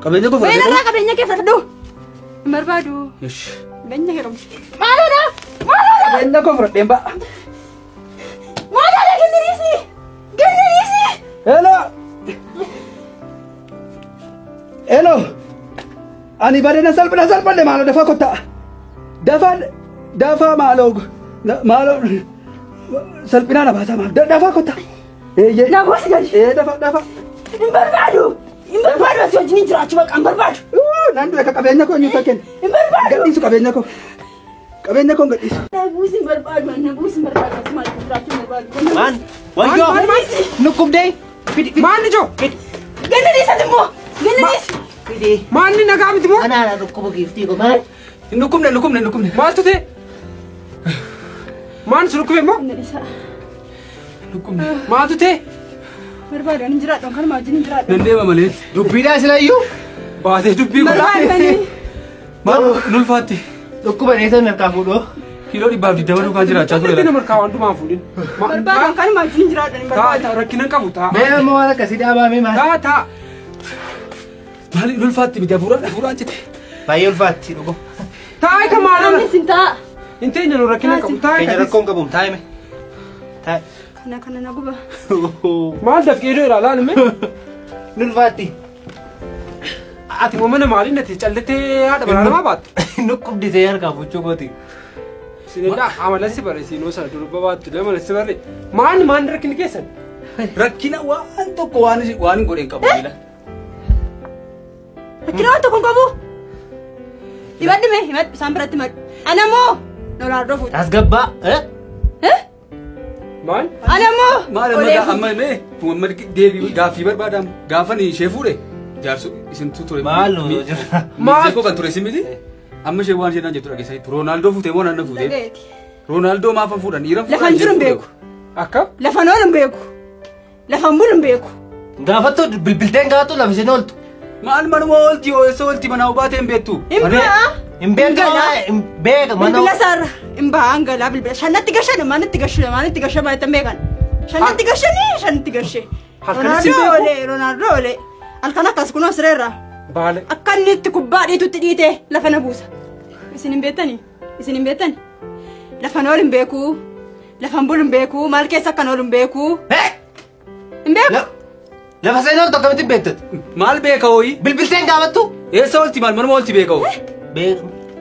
Qabeenyaa koo Wayna irraa qabeenya kee fudhadhu. Hin barbaadu. Ish. Qabeenya kee roobsi. Maalodha? Maalodha? Qabeenyaa koo fudhadheen ba'a. Maalodha gindiriisi? Gindiriisi? Hello. Hello. Ani bareeda salphadhe maaloo dafaa kottaa. Dafaa maaloo salphinaa na baasaa maal dafaa kottaa. Na gosi gali. Dafaa. Hin barbaadu. Hin barbaadu asii wajjin jiraachuu baqa hin barbaadu. Naan dura qabeenya koo eenyuutu kenna. Hin barbaadu. Gadhiisu qabeenya koo. Qabeenya koo gadhiisu. Naguusi hin barbaadu. Naguusi hin barbaadu. Asii maal jiraachuu hin barbaadu. Man. Wayyoo. Nukkubdee. Maanni joo? Gindiriisati immoo. Gindiriisi. Fidee. Maanni nagaa miti moo? Anaa nukkubu giiftii ko maal? Hin nukumne. Maaltu ta'e? Maanni si nukkube immoo? Gindiriisa. Nukumne. Maaltu ta'e? Barbaadu ani jiraadhu kan maajin hin jiraadhu. Nan deema malee. Dubbiidhaa silayyuu? Baatee dubbii Barbaadanii. Maal nulfaatti. Dhukkuba dheessan harkaa fuudhoo. Kiiloo 220 kan jiraachaa ture. Nama harkaa waan dhumaan fuudhin. Barbaadu kan maajin hin jiraadhu hin barbaadu. Taa rakkina hin qabu taa. Mee ammoo waan akkasii dhaabamee maal? Taa. Maali nulfaatti miti hafuuraan cite. Baay'ee ulfaatti dhugo. Taa ka maalama. Namni sin taa. Hin teenye nu rakkina hin qabu taa. Keenya rakkoon qabuun taa'ime. Taa'e. Kana na guba. Maal dafqeedoo ilaalaa nime? Nulfaatti. Ati moo mana maaliin natti callettee haadha manaa namaa baattu? Nukkubditee harkaa fuuchuu kooti. Sinidhaa amalassi bare siinoo sana durba baattu dama lassi barre. Maanni rakkinni keessan? Rakkina waan tokko waan hin godheen qabu jira. Rakkina waan tokko hin qabu. Hibadhu isaan biratti himadhu. Ana moo Noolaardoo fuudhu. Asgabbaa. Maal? Ana moo Maal amma Muhammad deebii gaaffii barbaadamu gaafani ishee fuudhe jaarsu isintu ture. Maal nuu jira? Maal koo kan ture simiti amma ishee waan isheen jettu dhageessa Roonaaldoo fuute moo nanna fuute? Roonaaldoo maaf fuudhan dhiira fuudhan? Lafan jiru hin beeku. Akka? Lafan oolu hin beeku. Lafan bulu hin beeku. Gaafattu bilbilteen gaatu lafa isin ooltu. Maal manuma oolti eessa oolti manaa baatee hin beektu? Hin ba'a. Hin beeka mana. Bilbila sarara hin ba'a hangalaa bilbila. Shannatti gashan maanitti gashan maalitti hin beekan. Shannatti gashee. Roonaaldoo oole. Halkan akkas kunoo sireerra. Baale. Akka inni itti kubbaa dhiitutti dhiitee lafa na buusa. Isin hin beektani. Lafan oolu hin beeku. Lafan bulu hin beeku. Maal keessa akkan oolu hin beeku. Hin beeku. Lafa seenaa ooltu akkamitti beektatu? Maal beeka hooyi? Bilbilteen gaafattu? Eessa oolti maal manuma oolti beeka hoo?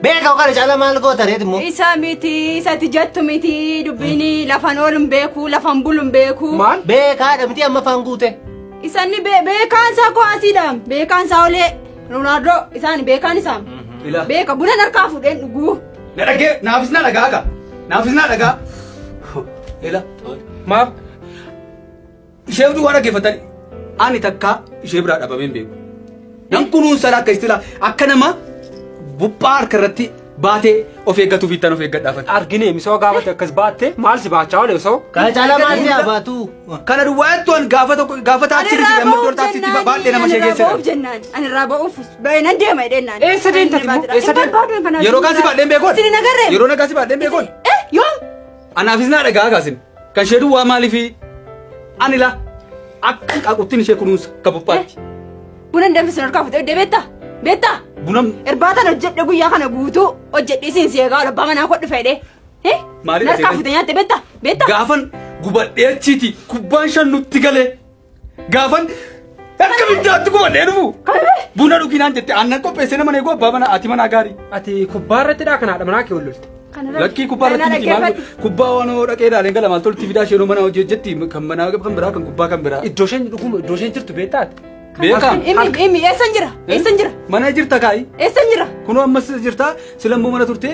Beeka kana caala maal goota reeti immoo? Isa miti isatti jettu miti dubbiini lafan oolu hin beeku lafan bulu hin beeku. Maal? Beekaadha miti amma afaan guute. Isanni beekaan isaa koo asiidhaan beekaan isaa olee Roonaaldoo isaan beekaan isaa. Beeka buna harkaa fuudheen dhuguu. Na dhagee naafis na dhagaa. Ela Maaf? ishee waan dhaggeeffatani ani takka ishee biraa dhabamee hin beeku. Nan kunuunsa akka istila akka nama buphaa harka irratti baatee of eeggatuuf ittaan of eeggadhaafate. Argine misoo gaafate akkas baatte maal si baachaa oole osoo? Kana caala maal si abaatu? Kana duwwaattuun gaafa taaksiriiti amma dur taaksiriiti baadhee nama sheegeessera. Ani irraa ba'uuf baay'inaan deema jedhennaan. Eessa deemtati immoo? Eessa deemtati? Yeroo kaasii baadheen beekoon. Isin hin agarree? Yeroo nagaasii baadheen beekoon. Yoom? Anaafis naa dhagaa kaasin. Kan ishee duwwaa maaliifi ani la akka qaquttiin ishee kunuunsa ka buphaatti. Buna hin danfisin harkaa fuudhee beektaa? Bunam Irbaatan hojjedhe guyyaa kana guutuu hojjedhe siin seegaa ol abbaa manaa kodhu fedhe. Maaliidha Harkaa fuudhee nyaatte beektaa? gaafan gubadhee achiiti kubbaan shan nutti galee gaafan akka biddaatti gubadhee dhufu buna dhuginaan jette aannan qopheessee nama eeguu abbaa manaa ati manaa gaarii. Ati kubbaa irrattidhaa kan haadha manaa kee ollolte. Lakkii kubbaa irratti miti maal kubbaa waan dhaqee ilaaleen gala maal tolti fidaa ishee mana hojjetti kan manaa kan biraa kan kubbaa kan biraa. Iddoo isheen jirtu beektaati. Beekam. Imi eessan jira? Mana jirta kaayi. Eessan jira? Kunoo ammas jirta silammoo mana turte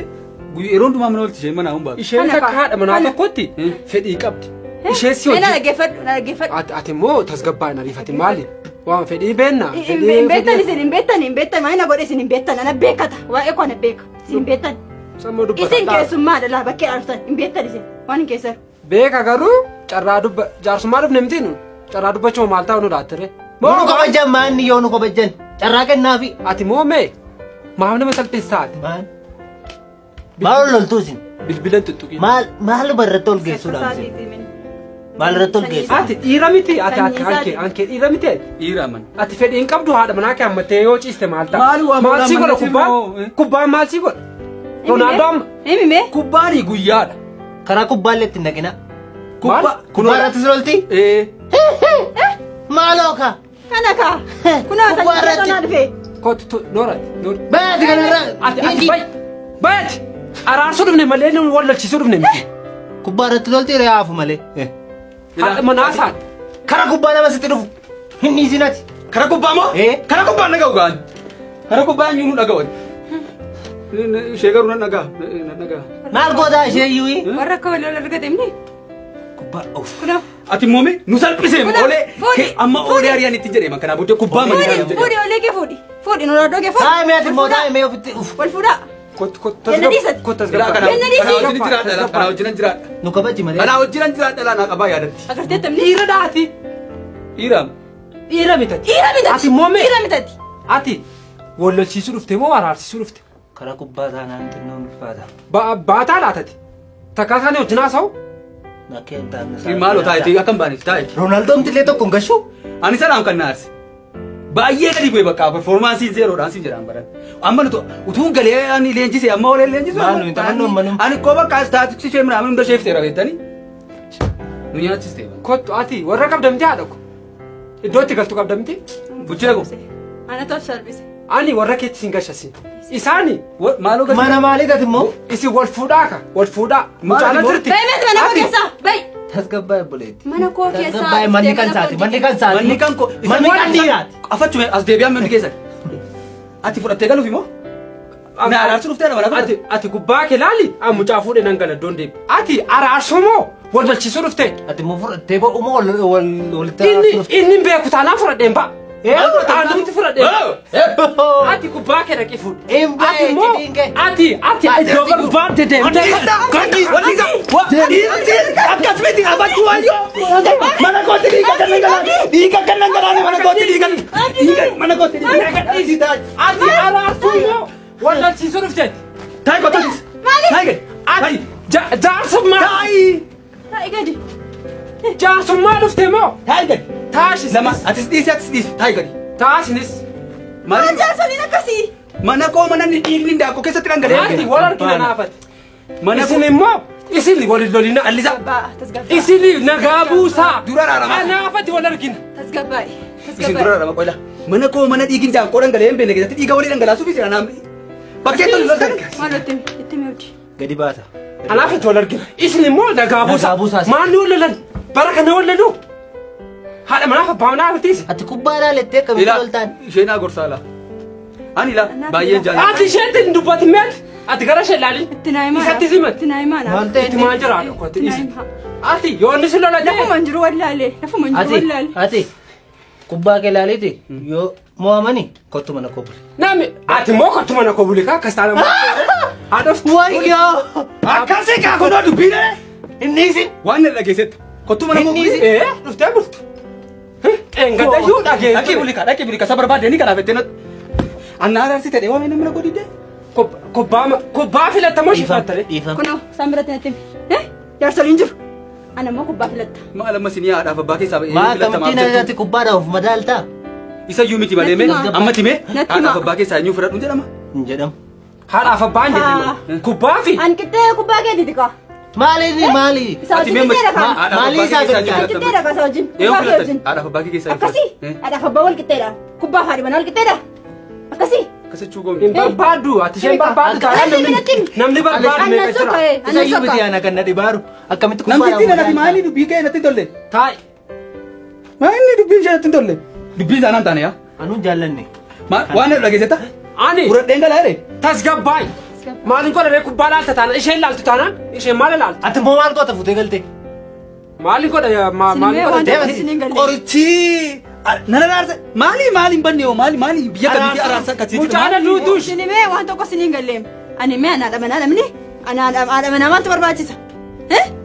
yeroo hundumaa mana oolti ishee mana hundaa. Isheen akka haadha manaa tokkotti fedhii qabdi. Ishee si Na hojii. dhaggeeffadhu. Ati immoo tasgabbaa'in ariifati maali? Waan fedhii beennaa. Hin beektan maali na godhe isin hin beektan ana beekata waa'ee koo ana beeka isin hin beektan. Sammuu dubbata. Isin keessummaadha laa bakkee arftan hin beektan isin waan hin keessan. Beeka garuu carraa jaarsummaa dhufne miti nu carraa dubbachuu maal ta'u nu laattire. Nu kabajan maanni yoo nu kabajan carraa kennaafi. Ati moo mee maaf nama salpheessaati? Maal loltuu isin? Bilbilan tuttuqii. Maal barratti ol geessuudhaan isin? Maal irratti ol geesse? Ati dhiira miti ati anke dhiira miti. Dhiira man. Ati fedhii hin qabdu haadha manaa kee ammattee yoo ciiste maal ta'a? Maali waa Maal si godha kubbaa? Kubbaa maal si godha? Ronaldo amma. Himi mee? Kubbaani guyyaadha. Karaa kubbaallee itti naqina. Kubbaa irratti si lolti? Maaloo ka? Kana kaa. Kunoo Kubbaa irratti. sanyiin dhufee. Kootu Noora. Baati kanarra. Ati baay'ati. Araarsuu dhufne malee inni wallolchiisuu dhufne miti. Kubbaa irratti lolti re'aafu malee. Haadha manaa isaa. Karaa kubbaa nama sitti dhufu. Hin dhiisinati. Kara kubbaa moo? Kara kubbaa nagaa ugaan. Kara kubbaa nyuu nagaa. Ishee garuu nan nagaa. Maal gootaa ishee iyyuu? Warra akka walii wal argate himni. Kubbaa of. Kunoo. Ati moome nu salphisee olee amma olee ari'an itti jedhee kana booddee kubbaa malee Fuudhi olee kee fuudhi. Fuudhi Ronaldo kee fuudhi. Taa'imee ati immoo taa'imee ofitti uf. Wal fuudhaa. Kenna dhiisati. Kana wajjinan jiraadha. Nu kabaji malee. Kana wajjinan jiraadha laa naa qabaa yaadatti. Agartee tamni. Dhiira daati. Dhiiraam. Dhiira mitati. Dhiira mitati. Ati moome. Dhiira mitati. Ati wallolchiisuu dhufte moo araarsisuu dhufte? Karaa kubbaa taanaan xinnoo ulfaata. Baataa laatati. Takka isaanii wajjin haasa'u. Bakkeen taa'imne Maaloo taa'eeti akkam baaniif taa'eeti. Ronaldoon tillee tokko hin gashu. Ani sanaan kan naarse. Baay'ee gadi bu'e bakka performaansii zeeroodhaan siin jedhaan baran. Amma nuti utuun galee ani leenjisee amma olee leenjisee. Maal nuyi taphannoo manuu. Ani koo bakka istaatiksii ishee midhaan hunda sheefteera beektanii. Nu nyaachistee. Kottu ati warra qabdamtee haadha ko. Iddoo itti galtu qabdamtee. Buchee ko. Ana tol sarbise. Ani warra keetti siin gashasin. Isaani Maaloo gadi. Mana maalii gati immoo? isin wal fuudhaa ka wal fuudhaa. Mucaala jirti. Baay'ee mana koo keessaa. Baay'ee. Tasgabbaa'e buleetti. Mana koo keessaa. Tasgabbaa'e manni kan saati. Manni kan saati. Manni kan ko. Manni kan dhiiraati. Afachume as deebi'aan manni keessa. Ati fudhattee galuuf immoo? Na araarsu dhuftee na mana Ati gubbaa kee laali mucaa fuudhee nan gala doon deebi. Ati araarsu moo wal balchiisuu dhuftee? Ati immoo fudhattee ba'u moo walitti araarsu dhuftee? Inni beeku taanaan fudhadheen ba'a. Aanutti fudhadheen. Ati gubbaa kee dhaqii fuudhe. Ati immoo ati iddoo gubbaa dedeemtee. Akkas miti abachuu waayyo. Mana kootti dhiiga kan dhangalaane mana kootti dhiiga mana kootti dhiiga. Ati araarsu moo wal balchiisuu dhuftee? Taa'e kottis. Taa'e gadi. Ati jaarsummaa. Taa'e gadi. Jaarsummaa dhuftee moo? Taa'e gadi. Taashis. Lama atis dhiisi taa'e gadi. Taashinis. Maal jaarsoliin akkasii? Mana koo mana dhiigni ndaakoo keessatti dhangala'ee. Ati wal argina naafati. Isin immoo isin waliin lolina allisa. Tasgabbaa'e. Isin nagaa buusaa. Dura raarama. Naafati wal argina. Tasgabbaa'e. Isin dura raarama qola. Mana koo mana dhiigni ndaakoo dhangala'ee hin beekne keessatti dhiiga walii dhangalaasuuf isin anaamni. Bakkee tolli lolta. Maal itti mi'ooti? Gadi baata. Anaafati wal argina. Isin immoo nagaa buusaa. Maalli wal lolan? Bara kana wal lolu. Haadha manaaf abbaa manaa artiis. Ati kubbaa ilaalettee akkamitti loltaan? Isheen agorsaa laa. Ani laa baay'een jaalladha. Ati isheetti hin dubbatin meeti. Ati gara ishee ilaali. Itti naa'imaa. Isatti simati. Itti naa'imaa. Maal ta'e? Itti maan jira haadha kooti dhiisi. Ati yoo inni si lola jee. Lafuma hin jiru wallaalee. Lafuma hin jiru wallaalee. Ati kubbaa kee ilaaliiti yoo mo'amani kottu mana koo bule. Nami ati immoo kottu mana koo bule kaa akkas taana. Haadhof. Wayyoo! Akkasii kaa kunoo dubbiine. Inni isin Waan irra geessetti. Kottu mana koo buli. Dhuftee bultu. Engadayyuu dhagee. Dhaqee buli kasa barbaadanii kanaaf ettee anna araarsi ta'e waan inni mana koo didde. Kubbaa filattamoo shifattare. dhiifama. Kunoo isaan biratti natti himi. Jaarsoliin jiru. Ana immoo kubbaa filatta. Maal amma sinii haadhaaf abbaa keessaa ba'ee Maa akkamitti namatti kubbaadhaaf of madaaltaa? Isa iyyuu miti malee mee amma timee Natti haadhaaf maa. abbaa keessaa eenyu fudhadhu jedhama. Hin jedhamu. Haadhaaf abbaan jedhama. Kubbaa fi. An qixxee kubbaa keetiiti kaa. Maali inni maali? Isa wajjin qixxeedha kaa. Maali isaa An qixxeedha kaa isa wajjin. Eeyyuu Kubbaa kee wajjin. filatta haadhaaf abbaa keessaa Akkasii. Haadhaaf abbaa wal qixxeedha. Kubbaa fi haadhi manaa wal qixxeedha. Akkasii. Akkasitti goomne. Hin barbaaddu ati isheen barbaaddu taanaan namni barbaadu meeqa jira. Isa iyyuu miti ana kan na dhibaaru akkamitti Namtittiin natti maali dubbii kee natti tolle. Taa'i. Maali dubbii ishee natti tolle. Dubbii isaanaan taane yaa. Anuun jaallanne. Waan irra geessetta. Ani Fudhadheen galaa jedhe. tasgabbaay. Maaliin godhadhee kubbaa laalta taanaan isheen laaltu taanaan isheen maal laaltu. Ati immoo maal goota futee galte? Maaliin godha maaliin Sinimee waan godha. tokko isiniin galle. Qorichi. Nana raarsa. Maali banne yoo maali biyya kamitti araarsa akkasitti. Mucaala duutuush. Sinimee waan tokko isiniin galleem. Ani mee anaadha manaa namni. Anaadha manaa maaltu barbaachisa?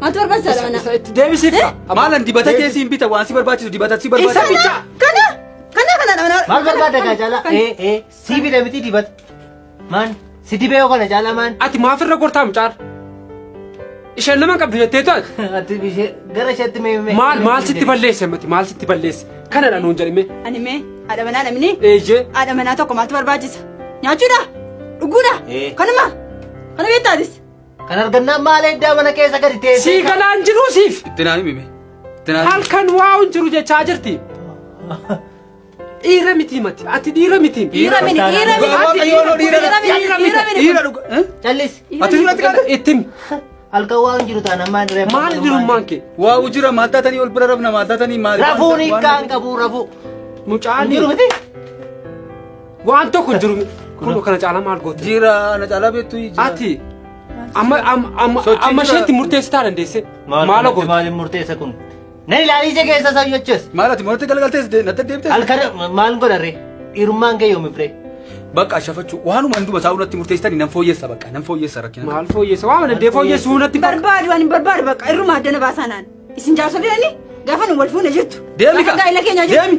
Maaltu barbaachisa haadha manaa? Itti deebisiifta. Maalan dibata keessi hin bita waan si barbaachisu dibata si Isa barbaachisa. bicha. Kana manaa. Maal barbaadda kaa jaalaa? Sii bida miti dibata. Maan si dibee yoo kana jaalaa maan? Ati maaf irra gortaa mucaala? isheen nama qabdu jettee to'at. Ati bishee gara isheetti mee. Maal sitti balleesse mati maal sitti balleesse kanadha nuun jedhime. Ani mee haadha manaa dhamni. Eejjee. Haadha manaa tokko maaltu barbaachisa? Nyaachuudha? Dhuguudha? Kanuma? Kana beektaatis? Kan argannaan maal eddaa mana keessa gadi teessee. Sii kanaan jiru siif. Itti naan himi. Halkan waa hin jiru jechaa jirti. Dhiira miti mati ati dhiira miti. Dhiira miti. Callis. Ati sunatti kan ittim. Halkan waa hin jiru taana maal diree. Maal jirummaan kee. waa ujira maatatanii ol bira rabna maatatanii maal. Rafuun hiikkaan qabu rafu. Mucaan Jiru miti. waan tokko jiru. Kun kana caalaa maal goote. Jira na caalaa beektu jira. Ati amma isheetti murteessitaa dandeesse. Maal goote. Maaliin murteessa kun? Nani ilaalii ija keessa isaa jechuus. Maal ati morte galgaltees natti deebitee. Halkan maal godharre? Dhiirummaan kee yoom ifree? Bakka shafachuu waanuma hunduma isaa unatti murteessitanii nan fooyyessa bakka nan fooyyessa rakkina. Maal fooyyessa waa mana dee fooyyessuu natti barbaadu waan hin barbaadu bakka irruma addana baasanaan. Isin jaarsolidhani gaafa nu wal fuune jirtu. Deemi ka. Gaa'ela keenya jirtu.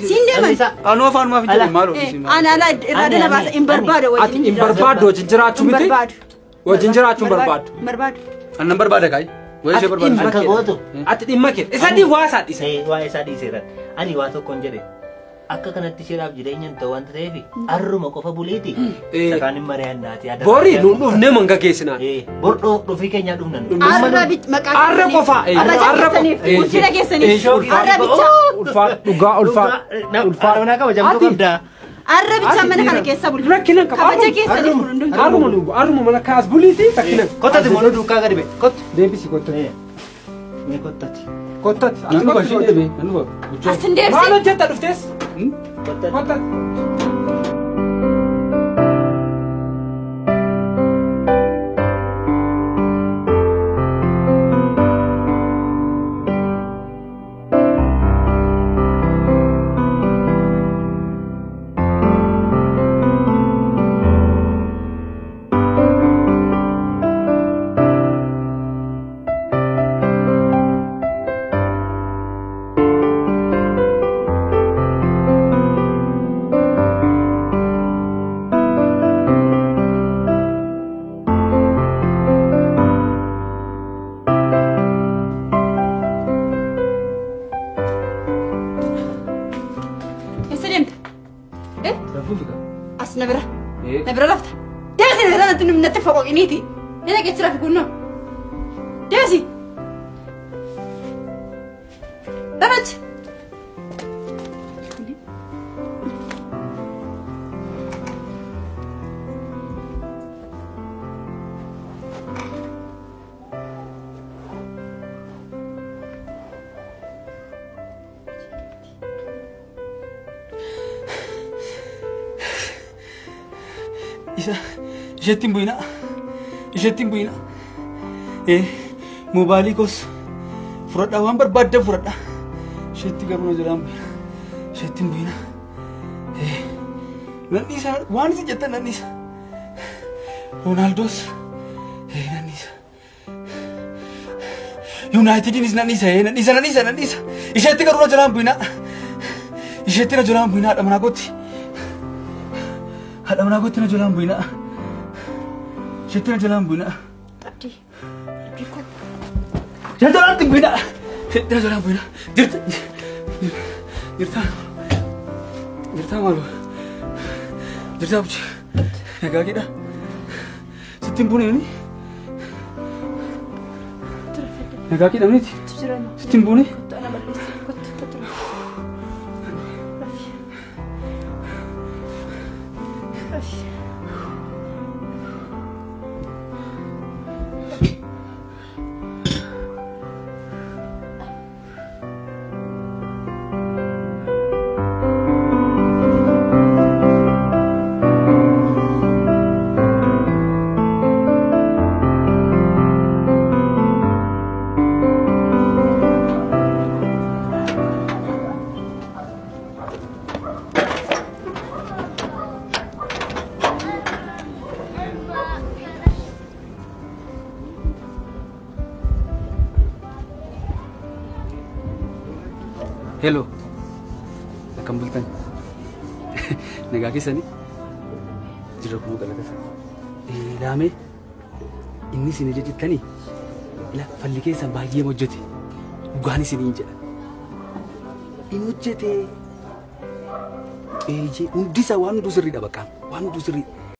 Siin deeman. Anuu afaanuma fi jedhu maaloo. Ana ala irraa addana baasa hin barbaadu wajjin. Ati hin barbaadu wajjin jiraachuu miti. Wajjin jiraachuu hin barbaadu. Barbaadu. Annan barbaada kaayi. Wayii ishee barbaada. Akka gootu. Ati dhimma kee. Isa waa isaa dhiise. Waa isaa dhiiseera. Ani waa tokkoon jedhe. Akka kanatti isheedhaaf jireenya hin ta'u wanta ta'eef harruma qofa buliiti. Sakaan hin mari'annaati. Borii nuun dhufnee manga geessinaan. Bor dhufii keenyaa dhufnan. Arra qofa. Arra bulchina keessaniif. Arra bicha. Ulfaa dhugaa ulfaa. Ulfaa kabajamtuu qabdaa. Arra bicha mana kana keessa bulu. Rakkinan qaba. Kabaja keessaniif hundumtuu. Haruma mana kaas buliiti rakkinan. Kottati mooloo duukaa gadi bee. Kottu. Deebisi kottati. Mee kottati. Kottati. Anu bashi deebi. Anu ba. Asin deebisi. Maal hojjetta dhuftees? Kottati. Kottati. نبرة لفت داسي نبرة نتفق وقنيتي هنا قلت لك كنا داسي درج Jettiin bu'ina. Mobaayilii koos fudhadhaa waan barbaadde fudhadhaa. Jetti garuu na jalaan bu'ina. Jettiin bu'ina. Nanniisa waan isin jettan nanniisa. Roonaaldoos nanniisa. Yuunaayitidiinis nanniisa. Isheetti garuu na jalaan bu'ina. Isheetti na jalaan bu'ina haadha manaa kootti. Haadha manaa kootti na jalaan bu'ina. Jettina jalan buina. Abdi kok. Jalan buina. Jettina jalan buina. Jirta malu. Jirta buci. Nagaa kita. Sittin buina ini. Nagaa kita ini. Sittin buina. Hello. Akkam bultan. Nagaa keessanii? Jira kunuu galata. Laamee inni isin jettanii ila falli keessan baay'ee hojjete dhugaan isiniin jedha in hojjete hundi isaa waan hundu sirriidha bakka waan hundu sirrii